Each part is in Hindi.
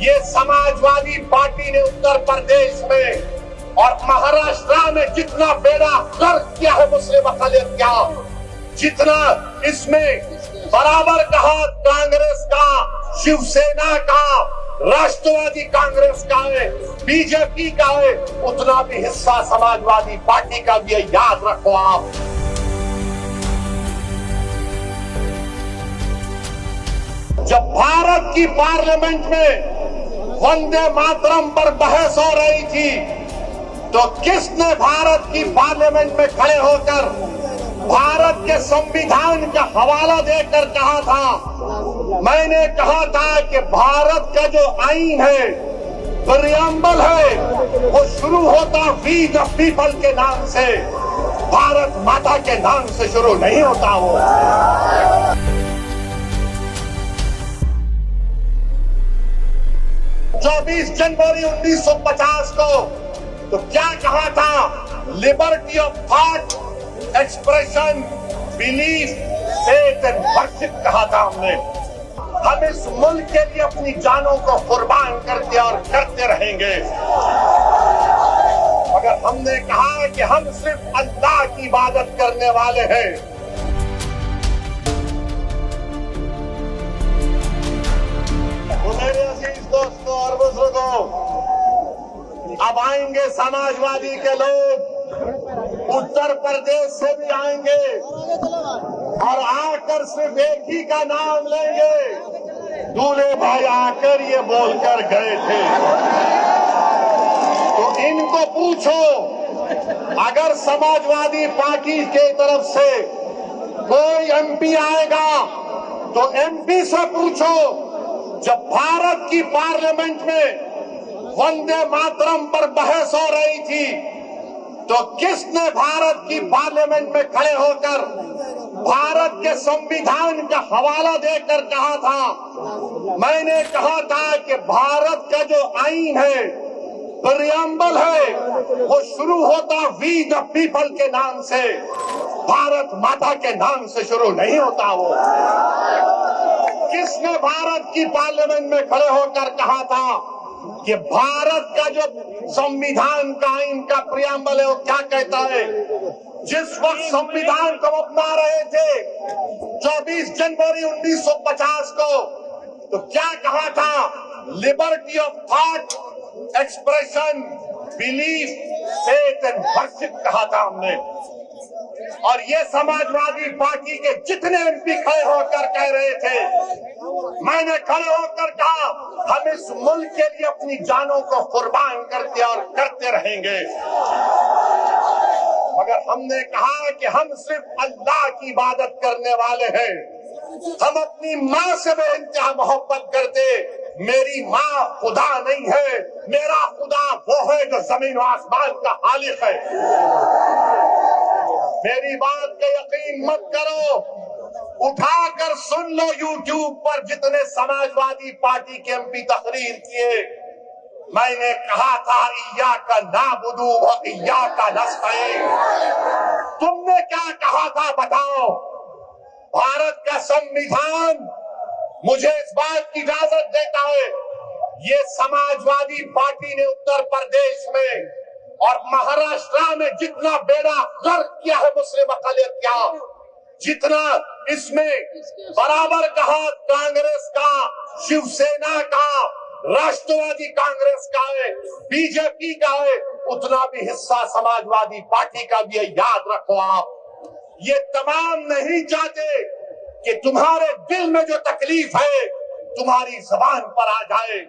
ये समाजवादी पार्टी ने उत्तर प्रदेश में और महाराष्ट्र में जितना बेड़ा गर्क किया है मुस्लिम अक़लियत का, जितना इसमें बराबर का हाथ कांग्रेस का, शिवसेना का, राष्ट्रवादी कांग्रेस का है, बीजेपी का है, उतना भी हिस्सा समाजवादी पार्टी का भी है, याद रखो आप। जब भारत की पार्लियामेंट में वंदे मातरम पर बहस हो रही थी तो किसने भारत की पार्लियामेंट में खड़े होकर भारत के संविधान का हवाला देकर कहा था? मैंने कहा था कि भारत का जो आईन है, प्रियम्बल है, वो शुरू होता वी द पीपल के नाम से, भारत माता के नाम से शुरू नहीं होता। वो 24 जनवरी 1950 को तो क्या कहा था? Liberty of thought, expression, belief, faith and worship कहा था हमने। हम इस मुल्क के लिए अपनी जानों को कुर्बान करते और करते रहेंगे, मगर हमने कहा कि हम सिर्फ अल्लाह की इबादत करने वाले हैं। तो मेरे अजीज दोस्तों और बुजुर्गों, अब आएंगे समाजवादी के लोग, उत्तर प्रदेश से भी आएंगे और आकर सिर्फ एक ही का नाम लेंगे। दूल्हे भाई आकर ये बोलकर गए थे। तो इनको पूछो, अगर समाजवादी पार्टी के तरफ से कोई एमपी आएगा तो एमपी से पूछो, जब भारत की पार्लियामेंट में वंदे मातरम पर बहस हो रही थी तो किसने भारत की पार्लियामेंट में खड़े होकर भारत के संविधान का हवाला देकर कहा था? मैंने कहा था कि भारत का जो आईन है, प्रियम्बल है, वो शुरू होता वी द पीपल के नाम से, भारत माता के नाम से शुरू नहीं होता। वो किसने भारत की पार्लियामेंट में खड़े होकर कहा था कि भारत का जो संविधान का आईन का प्रियम्बल है वो क्या कहता है? जिस वक्त संविधान को अपना रहे थे 24 जनवरी 1950 को तो क्या कहा था? Liberty of thought, expression, belief, faith and worship कहा था हमने। और ये समाजवादी पार्टी के जितने एमपी खड़े होकर कह रहे थे, मैंने खड़े होकर कहा हम इस मुल्क के लिए अपनी जानों को कुर्बान करते और करते रहेंगे, मगर हमने कहा कि हम सिर्फ अल्लाह की इबादत करने वाले हैं। हम अपनी माँ से बेइंतहा मोहब्बत करते। मेरी माँ खुदा नहीं है, मेरा खुदा वो है जो जमीन और आसमान का खालिक है। मेरी बात का यकीन मत करो, उठाकर सुन लो यूट्यूब पर जितने समाजवादी पार्टी के एमपी तकरीर किए। मैंने कहा था इय्याका नाबुदु व इय्याका नस्तईन। तुमने क्या कहा था बताओ? भारत का संविधान मुझे इस बात की इजाजत देता है। ये समाजवादी पार्टी ने उत्तर प्रदेश में और महाराष्ट्र में जितना बेड़ा गर्क किया है मुस्लिम अक़लियत का, जितना इसमें बराबर का हाथ कांग्रेस का, शिवसेना का, राष्ट्रवादी कांग्रेस का है, बीजेपी का है, उतना भी हिस्सा समाजवादी पार्टी का भी है, याद रखो आप। ये तमाम नहीं चाहते कि तुम्हारे दिल में जो तकलीफ है तुम्हारी जुबान पर आ जाए।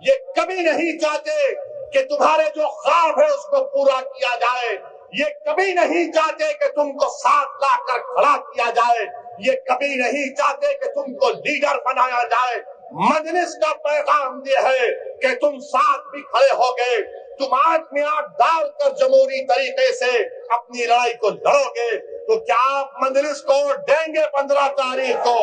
ये कभी नहीं चाहते कि तुम्हारे जो ख्वाब है उसको पूरा किया जाए। ये कभी नहीं चाहते कि तुमको साथ लाकर खड़ा किया जाए। ये कभी नहीं चाहते कि तुमको लीडर बनाया जाए। मजलिस का पैगाम ये है कि तुम साथ भी खड़े हो गए, तुम आंख में आंख डालकर जमहूरी तरीके से अपनी लड़ाई को लड़ोगे, तो क्या आप मजलिस को देंगे 15 तारीख को?